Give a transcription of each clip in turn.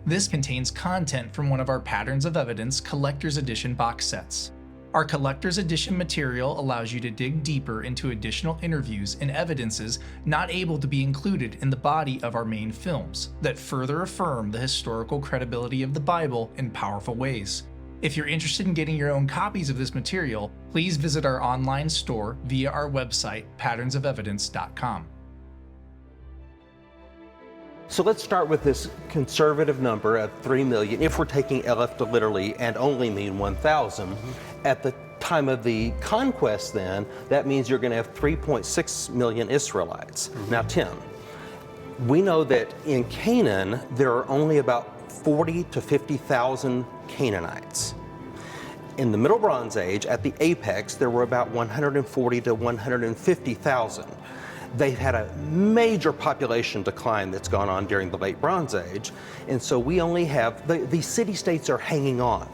This contains content from one of our Patterns of Evidence Collector's Edition box sets. Our Collector's Edition material allows you to dig deeper into additional interviews and evidences not able to be included in the body of our main films that further affirm the historical credibility of the Bible in powerful ways. If you're interested in getting your own copies of this material, please visit our online store via our website, patternsofevidence.com. So let's start with this conservative number of 3 million, if we're taking Eleph to literally and only mean 1,000. At the time of the conquest then, that means you're going to have 3.6 million Israelites. Now Tim, we know that in Canaan, there are only about 40 to 50,000 Canaanites. In the Middle Bronze Age, at the apex, there were about 140 to 150,000. They've had a major population decline that's gone on during the Late Bronze Age, and so we only have, these city-states are hanging on.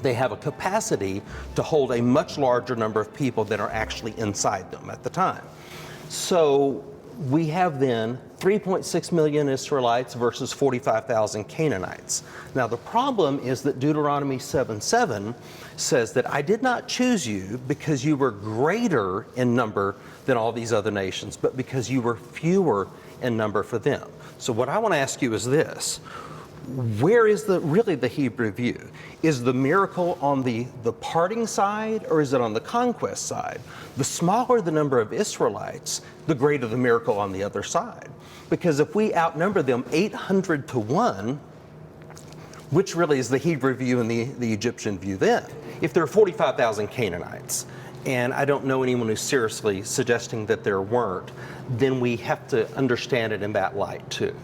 They have a capacity to hold a much larger number of people than are actually inside them at the time. So we have then 3.6 million Israelites versus 45,000 Canaanites. Now the problem is that Deuteronomy 7:7 says that I did not choose you because you were greater in number than all these other nations, but because you were fewer in number for them. So what I want to ask you is this: where is really the Hebrew view? Is the miracle on the parting side, or is it on the conquest side? The smaller the number of Israelites, the greater the miracle on the other side. Because if we outnumber them 800 to 1, which really is the Hebrew view and the Egyptian view then? If there are 45,000 Canaanites, and I don't know anyone who's seriously suggesting that there weren't, then we have to understand it in that light too.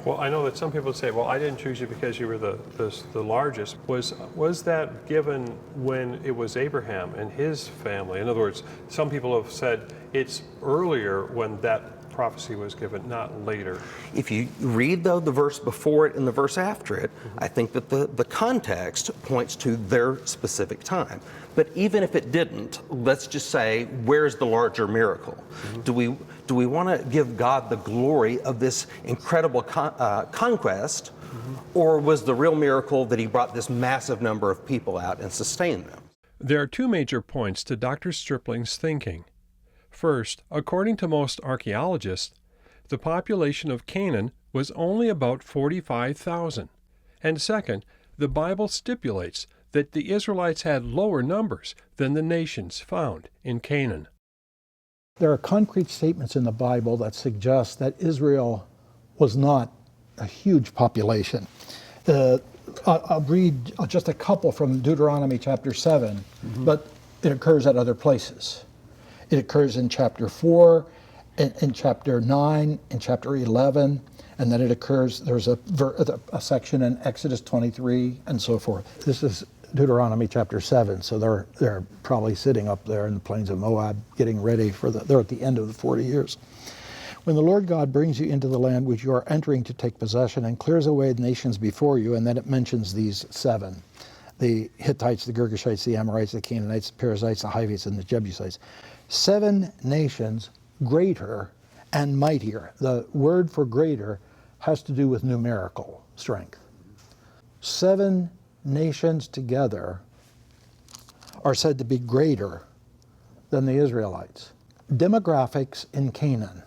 Well, I know that some people say, well, I didn't choose you because you were the largest. Was that given when it was Abraham and his family? In other words, some people have said it's earlier when that prophecy was given, not later. If you read, though, the verse before it and the verse after it, I think that the context points to their specific time. But even if it didn't, let's just say, where's the larger miracle? Do we want to give God the glory of this incredible conquest, or was the real miracle that he brought this massive number of people out and sustained them? There are two major points to Dr. Stripling's thinking. First, according to most archaeologists, the population of Canaan was only about 45,000. And second, the Bible stipulates that the Israelites had lower numbers than the nations found in Canaan. There are concrete statements in the Bible that suggest that Israel was not a huge population. I'll read just a couple from Deuteronomy chapter 7, but it occurs at other places. It occurs in chapter 4, in chapter 9, in chapter 11, and then it occurs, there's a section in Exodus 23, and so forth. This is Deuteronomy chapter 7, so they're probably sitting up there in the plains of Moab, getting ready they're at the end of the 40 years. When the Lord God brings you into the land which you are entering to take possession and clears away the nations before you, and then it mentions these 7. The Hittites, the Girgashites, the Amorites, the Canaanites, the Perizzites, the Hivites, and the Jebusites. 7 nations greater and mightier. The word for greater has to do with numerical strength. 7 nations together are said to be greater than the Israelites. Demographics in Canaan.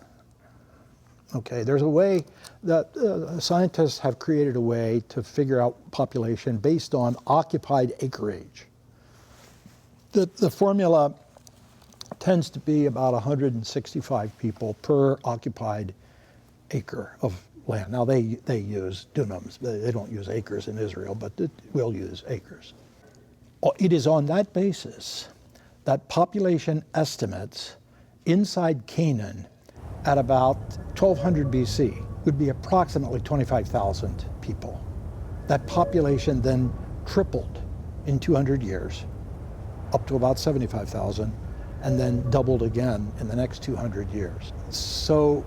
Okay, there's a way that scientists have created a way to figure out population based on occupied acreage. The formula tends to be about 165 people per occupied acre of land. Now they use dunams. They don't use acres in Israel, but we'll use acres. It is on that basis that population estimates inside Canaan at about 1200 BC would be approximately 25,000 people. That population then tripled in 200 years, up to about 75,000, and then doubled again in the next 200 years. So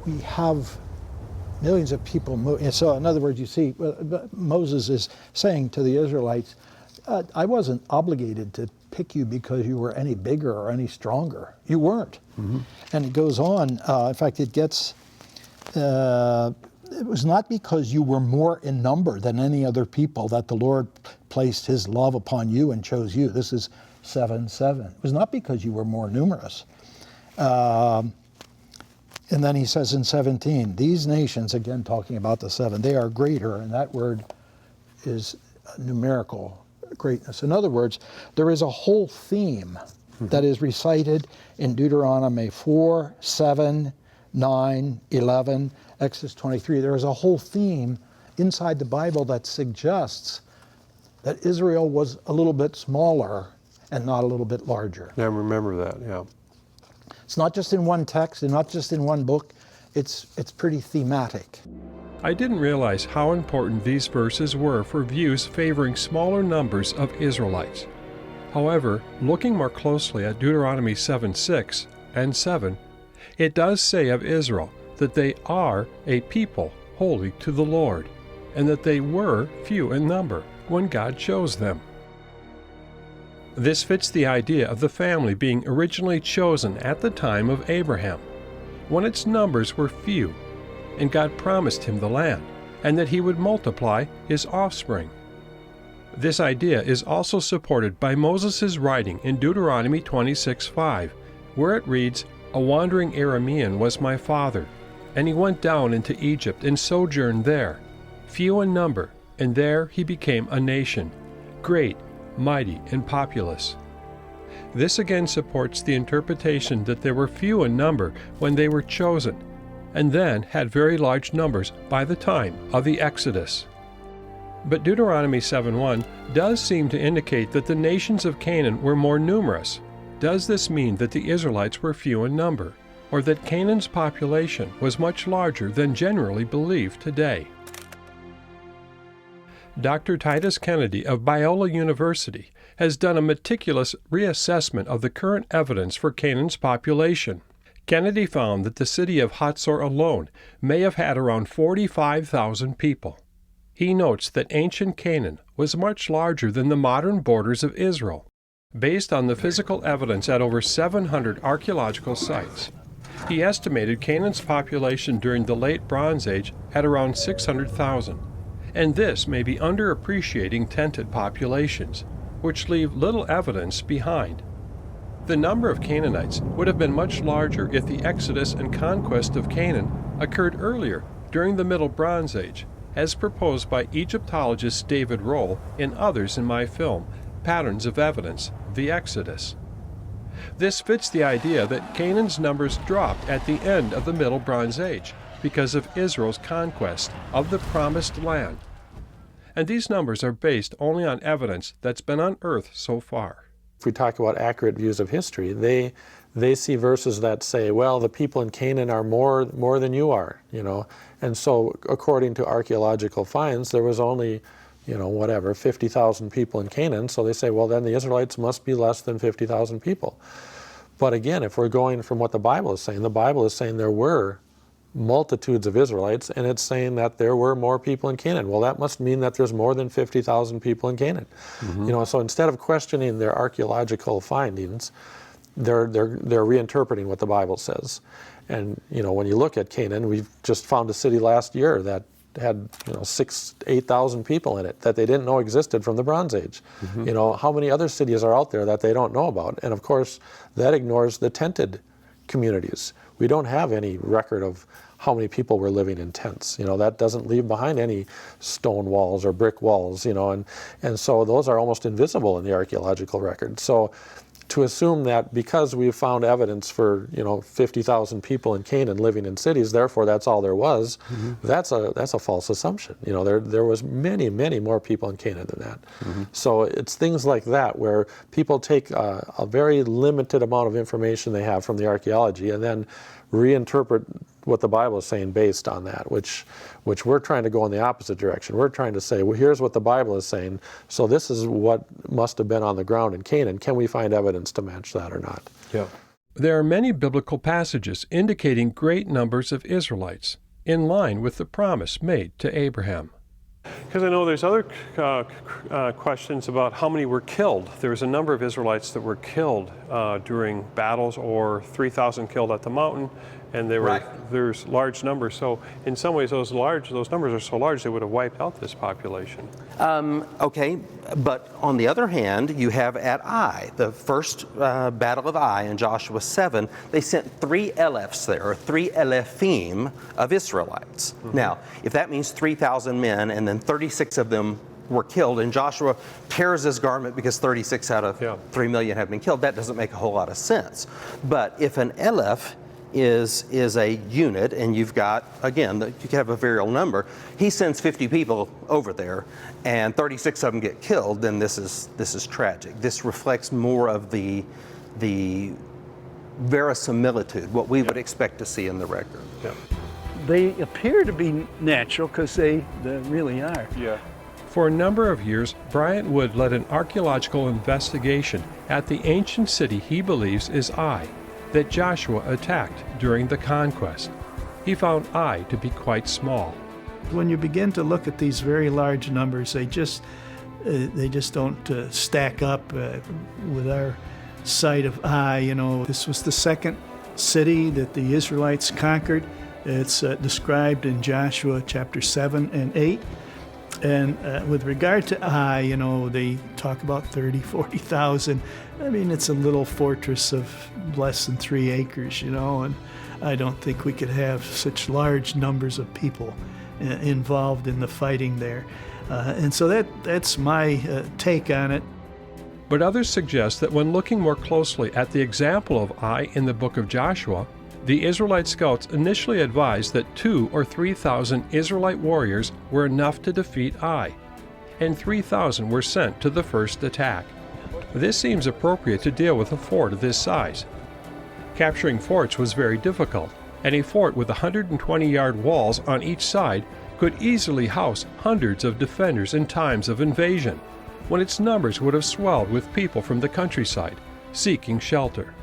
we have millions of people moving. So in other words, you see, Moses is saying to the Israelites, I wasn't obligated to pick you because you were any bigger or any stronger. You weren't. And it goes on. In fact, it gets, it was not because you were more in number than any other people that the Lord placed his love upon you and chose you. This is 7:7. It was not because you were more numerous. And then he says in 17, these nations, again talking about the seven, they are greater, and that word is numerical greatness. In other words, there is a whole theme that is recited in Deuteronomy 4, 7, 9, 11, Exodus 23. There is a whole theme inside the Bible that suggests that Israel was a little bit smaller and not a little bit larger. I remember that, yeah. It's not just in one text and not just in one book. It's pretty thematic. I didn't realize how important these verses were for views favoring smaller numbers of Israelites. However, looking more closely at Deuteronomy 7:6 and 7, it does say of Israel that they are a people holy to the Lord, and that they were few in number when God chose them. This fits the idea of the family being originally chosen at the time of Abraham, when its numbers were few, and God promised him the land, and that he would multiply his offspring. This idea is also supported by Moses' writing in Deuteronomy 26:5, where it reads, "A wandering Aramean was my father, and he went down into Egypt and sojourned there, few in number, and there he became a nation, great, mighty, and populous." This again supports the interpretation that there were few in number when they were chosen, and then had very large numbers by the time of the Exodus. But Deuteronomy 7:1 does seem to indicate that the nations of Canaan were more numerous. Does this mean that the Israelites were few in number, or that Canaan's population was much larger than generally believed today? Dr. Titus Kennedy of Biola University has done a meticulous reassessment of the current evidence for Canaan's population. Kennedy found that the city of Hatzor alone may have had around 45,000 people. He notes that ancient Canaan was much larger than the modern borders of Israel, based on the physical evidence at over 700 archaeological sites. He estimated Canaan's population during the Late Bronze Age at around 600,000, and this may be underappreciating tented populations, which leave little evidence behind. The number of Canaanites would have been much larger if the exodus and conquest of Canaan occurred earlier during the Middle Bronze Age, as proposed by Egyptologist David Roll and others in my film, Patterns of Evidence, The Exodus. This fits the idea that Canaan's numbers dropped at the end of the Middle Bronze Age because of Israel's conquest of the Promised Land. And these numbers are based only on evidence that's been unearthed so far. If we talk about accurate views of history, they see verses that say, well, the people in Canaan are more than you are, And so according to archaeological finds, there was only, 50,000 people in Canaan. So they say, well, then the Israelites must be less than 50,000 people. But again, if we're going from what the Bible is saying there were multitudes of Israelites, and it's saying that there were more people in Canaan. Well, that must mean that there's more than 50,000 people in Canaan. So instead of questioning their archaeological findings, they're reinterpreting what the Bible says. And when you look at Canaan, we've just found a city last year that had 8,000 people in it that they didn't know existed from the Bronze Age. How many other cities are out there that they don't know about? And of course, that ignores the tented communities. We don't have any record of how many people were living in tents. That doesn't leave behind any stone walls or brick walls, and so those are almost invisible in the archaeological record. So to assume that because we've found evidence for 50,000 people in Canaan living in cities, therefore that's all there was, that's a false assumption. There was many more people in Canaan than that. So it's things like that where people take a very limited amount of information they have from the archaeology and then reinterpret what the Bible is saying based on that, which we're trying to go in the opposite direction. We're trying to say, well, here's what the Bible is saying, so this is what must have been on the ground in Canaan. Can we find evidence to match that or not? Yeah. There are many biblical passages indicating great numbers of Israelites, in line with the promise made to Abraham. Because I know there's other questions about how many were killed. There was a number of Israelites that were killed during battles, or 3,000 killed at the mountain, and there's large numbers. So in some ways, those numbers are so large they would have wiped out this population. Okay, but on the other hand, you have at Ai, the first battle of Ai in Joshua 7, they sent 3 elephs there, or 3 elephim of Israelites. Now, if that means 3,000 men and then 36 of them were killed, and Joshua tears his garment because 36 out of 3 million have been killed, that doesn't make a whole lot of sense. But if an eleph is a unit, and you've got, again, you can have a variable number, he sends 50 people over there, and 36 of them get killed, then this is tragic. This reflects more of the verisimilitude, what we would expect to see in the record. They appear to be natural because they really are. For a number of years, Bryant Wood led an archaeological investigation at the ancient city he believes is Ai, that Joshua attacked during the conquest. He found Ai to be quite small. When you begin to look at these very large numbers, they just don't stack up with our sight of Ai. You know, this was the second city that the Israelites conquered. It's described in Joshua chapter 7 and 8. And with regard to Ai, you know, they talk about 30, 40,000. I mean, it's a little fortress of less than 3 acres, you know, and I don't think we could have such large numbers of people involved in the fighting there. And so that's my take on it. But others suggest that when looking more closely at the example of Ai in the book of Joshua, the Israelite scouts initially advised that 2,000 or 3,000 Israelite warriors were enough to defeat Ai, and 3,000 were sent to the first attack. This seems appropriate to deal with a fort of this size. Capturing forts was very difficult, and a fort with 120-yard walls on each side could easily house hundreds of defenders in times of invasion, when its numbers would have swelled with people from the countryside, seeking shelter.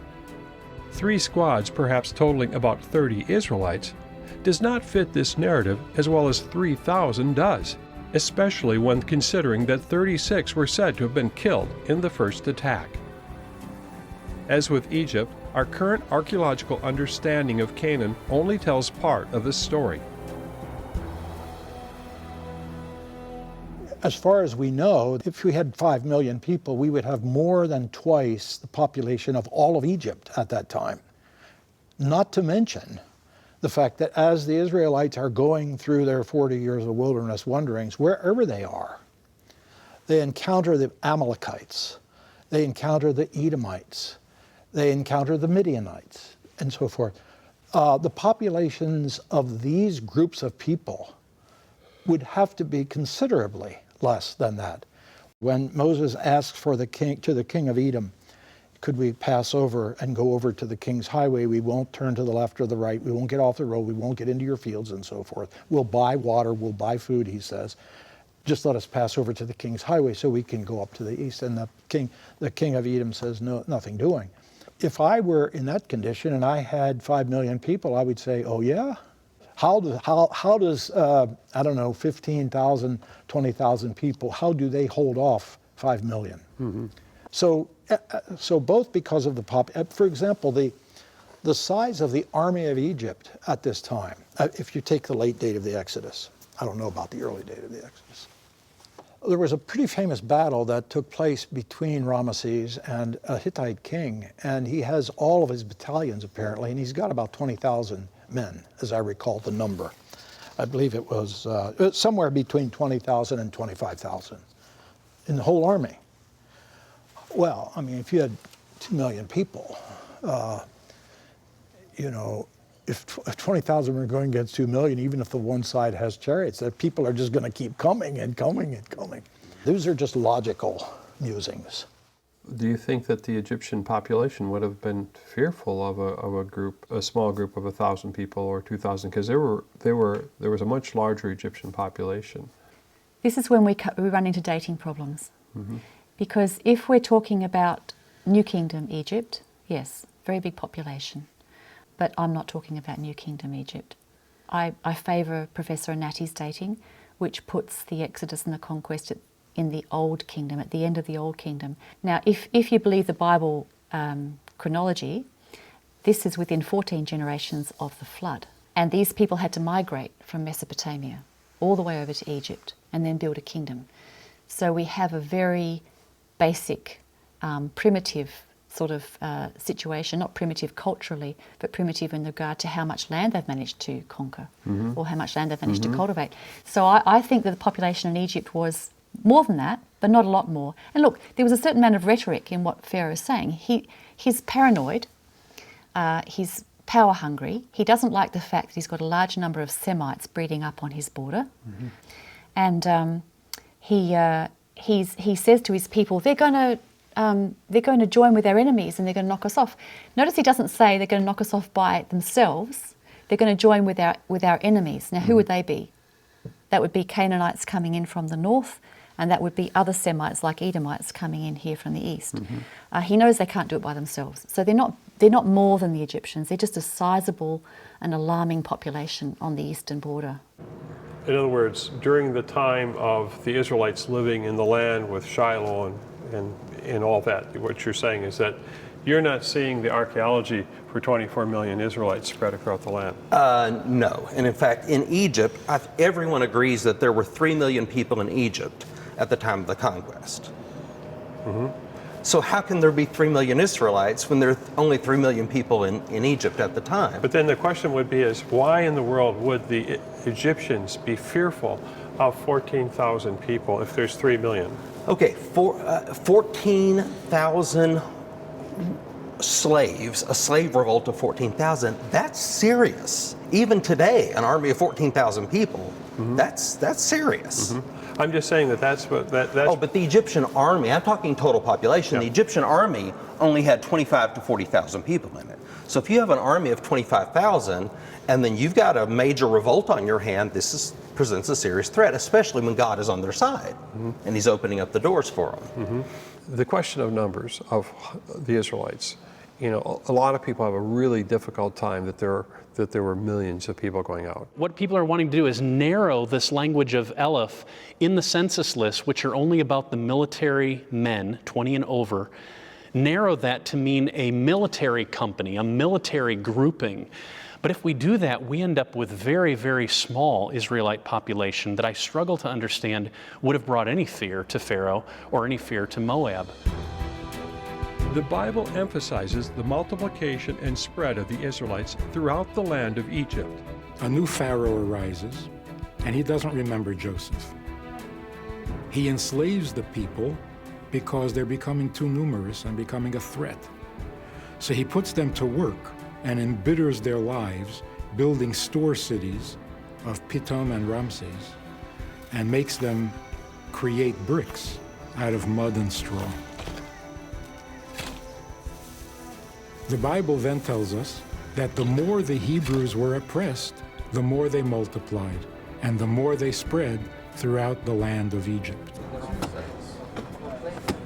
3 squads, perhaps totaling about 30 Israelites, does not fit this narrative as well as 3,000 does, especially when considering that 36 were said to have been killed in the first attack. As with Egypt, our current archaeological understanding of Canaan only tells part of the story. As far as we know, if we had 5 million people, we would have more than twice the population of all of Egypt at that time. Not to mention the fact that as the Israelites are going through their 40 years of wilderness wanderings, wherever they are, they encounter the Amalekites, they encounter the Edomites, they encounter the Midianites, and so forth. The populations of these groups of people would have to be considerably less than that. When Moses asks for the king of Edom, could we pass over and go over to the king's highway? We won't turn to the left or the right. We won't get off the road. We won't get into your fields and so forth. We'll buy water. We'll buy food, he says. Just let us pass over to the king's highway so we can go up to the east. And the king of Edom says, no, nothing doing. If I were in that condition and I had 5 million people, I would say, oh yeah? How does I don't know, 15,000, 20,000 people, how do they hold off 5 million? Mm-hmm. So both because of for example, the size of the army of Egypt at this time, if you take the late date of the Exodus, I don't know about the early date of the Exodus. There was a pretty famous battle that took place between Ramesses and a Hittite king, and he has all of his battalions apparently, and he's got about 20,000 men, as I recall the number. I believe it was somewhere between 20,000 and 25,000 in the whole army. Well, I mean, if you had 2 million people, you know, if 20,000 were going against 2 million, even if the one side has chariots, that people are just going to keep coming and coming and coming. Those are just logical musings. Do you think that the Egyptian population would have been fearful of a small group of 1,000 people or 2,000? Because there was a much larger Egyptian population. This is when we run into dating problems. Mm-hmm. Because if we're talking about New Kingdom Egypt, yes, very big population. But I'm not talking about New Kingdom Egypt. I favour Professor Anati's dating, which puts the Exodus and the conquest in the Old Kingdom, at the end of the Old Kingdom. Now, if you believe the Bible chronology, This is within 14 generations of the flood. And these people had to migrate from Mesopotamia all the way over to Egypt and then build a kingdom. So we have a very basic, primitive sort of situation, not primitive culturally, but primitive in regard to how much land they've managed to conquer or how much land they've managed to cultivate. So I think that the population in Egypt was more than that, but not a lot more. And look, there was a certain amount of rhetoric in what Pharaoh is saying. He's paranoid, he's power hungry, he doesn't like the fact that he's got a large number of Semites breeding up on his border. And he says to his people, they're going to join with their enemies and they're going to knock us off. Notice he doesn't say they're going to knock us off by themselves. They're going to join with our enemies. Now, who would they be? That would be Canaanites coming in from the north, and that would be other Semites like Edomites coming in here from the east. He knows they can't do it by themselves. So they're not more than the Egyptians. They're just a sizable and alarming population on the eastern border. In other words, during the time of the Israelites living in the land with Shiloh and all that, what you're saying is that you're not seeing the archaeology for 24 million Israelites spread across the land. No. And in fact, in Egypt, everyone agrees that there were 3 million people in Egypt at the time of the conquest. So how can there be 3 million Israelites when there are only 3 million people in Egypt at the time? But then the question would be is, why in the world would the Egyptians be fearful of 14,000 people if there's 3 million? Okay, 14,000 slaves, a slave revolt of 14,000, that's serious. Even today, an army of 14,000 people, that's serious. I'm just saying that's what that's. Oh, but the Egyptian army, I'm talking total population, the Egyptian army only had 25 to 40,000 people in it. So if you have an army of 25,000 and then you've got a major revolt on your hand, presents a serious threat, especially when God is on their side and he's opening up the doors for them. The question of numbers of the Israelites, a lot of people have a really difficult time that there were millions of people going out. What people are wanting to do is narrow this language of Aleph in the census lists, which are only about the military men, 20 and over, narrow that to mean a military company, a military grouping. But if we do that, we end up with very, very small Israelite population that I struggle to understand would have brought any fear to Pharaoh or any fear to Moab. The Bible emphasizes the multiplication and spread of the Israelites throughout the land of Egypt. A new Pharaoh arises, and he doesn't remember Joseph. He enslaves the people because they're becoming too numerous and becoming a threat. So he puts them to work and embitters their lives, building store cities of Pithom and Ramses, and makes them create bricks out of mud and straw. The Bible then tells us that the more the Hebrews were oppressed, the more they multiplied, and the more they spread throughout the land of Egypt.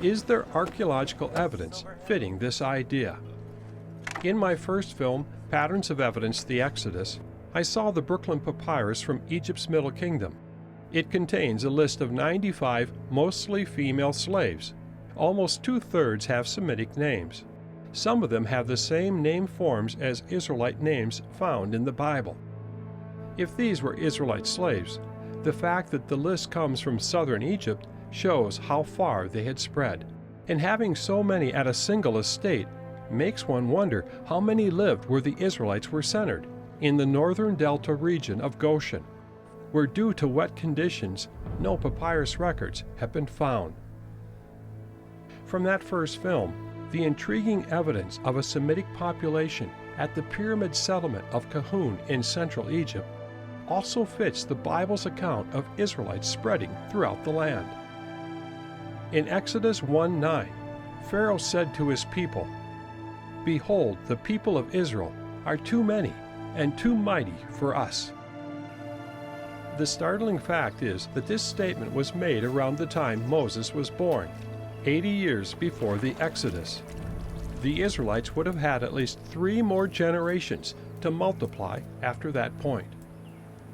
Is there archaeological evidence fitting this idea? In my first film, Patterns of Evidence, The Exodus, I saw the Brooklyn Papyrus from Egypt's Middle Kingdom. It contains a list of 95 mostly female slaves. Almost 2/3 have Semitic names. Some of them have the same name forms as Israelite names found in the Bible. If these were Israelite slaves, the fact that the list comes from southern Egypt shows how far they had spread. And having so many at a single estate makes one wonder how many lived where the Israelites were centered, in the northern delta region of Goshen, where due to wet conditions, no papyrus records have been found. From that first film, the intriguing evidence of a Semitic population at the pyramid settlement of Kahun in central Egypt also fits the Bible's account of Israelites spreading throughout the land. In Exodus 1:9, Pharaoh said to his people, "Behold, the people of Israel are too many and too mighty for us." The startling fact is that this statement was made around the time Moses was born, 80 years before the Exodus. The Israelites would have had at least 3 more generations to multiply after that point.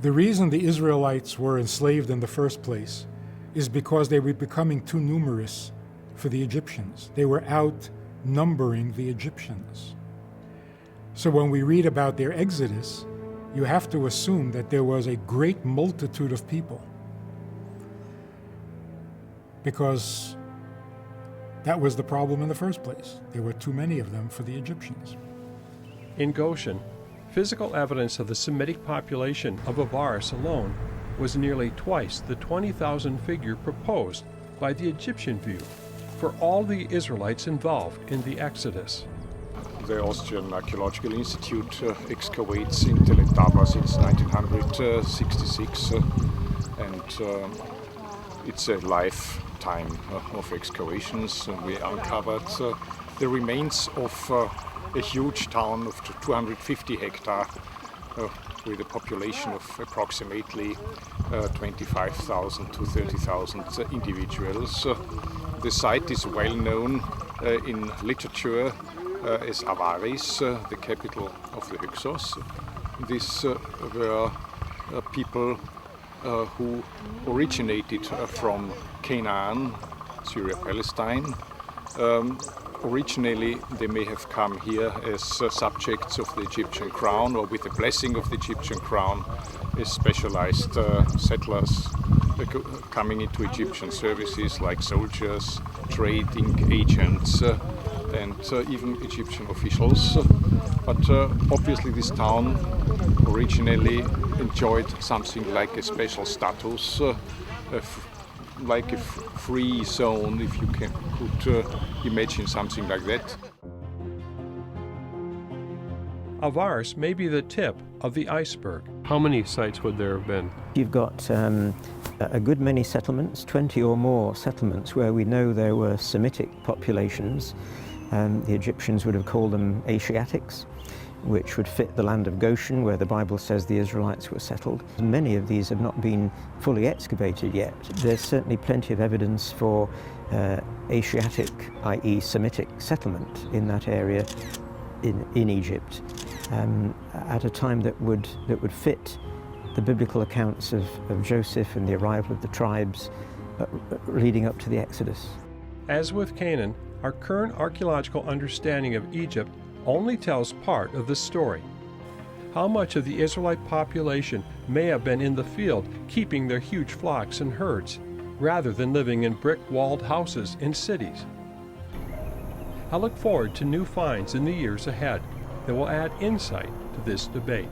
The reason the Israelites were enslaved in the first place is because they were becoming too numerous for the Egyptians. They were outnumbering the Egyptians. So when we read about their exodus, you have to assume that there was a great multitude of people, because that was the problem in the first place. There were too many of them for the Egyptians. In Goshen, physical evidence of the Semitic population of Avaris alone was nearly twice the 20,000 figure proposed by the Egyptian view for all the Israelites involved in the Exodus. The Austrian Archaeological Institute excavates in Tel Taba since 1966, and it's a lifetime of excavations. We uncovered the remains of a huge town of 250 hectares with a population of approximately 25,000 to 30,000 individuals. The site is well known in literature as Avaris, the capital of the Hyksos. These were people who originated from Canaan, Syria, Palestine. Originally, they may have come here as subjects of the Egyptian crown, or with the blessing of the Egyptian crown, as specialized settlers coming into Egyptian services like soldiers, trading agents, and even Egyptian officials. But obviously this town originally enjoyed something like a special status, like a free zone, if you could imagine something like that. Avaris may be the tip of the iceberg. How many sites would there have been? You've got a good many settlements, 20 or more settlements, where we know there were Semitic populations. The Egyptians would have called them Asiatics, which would fit the land of Goshen, where the Bible says the Israelites were settled. Many of these have not been fully excavated yet. There's certainly plenty of evidence for Asiatic, i.e. Semitic settlement in that area in Egypt at a time that would fit the biblical accounts of Joseph and the arrival of the tribes leading up to the Exodus. As with Canaan, our current archaeological understanding of Egypt only tells part of the story. How much of the Israelite population may have been in the field keeping their huge flocks and herds, rather than living in brick-walled houses in cities? I look forward to new finds in the years ahead that will add insight to this debate.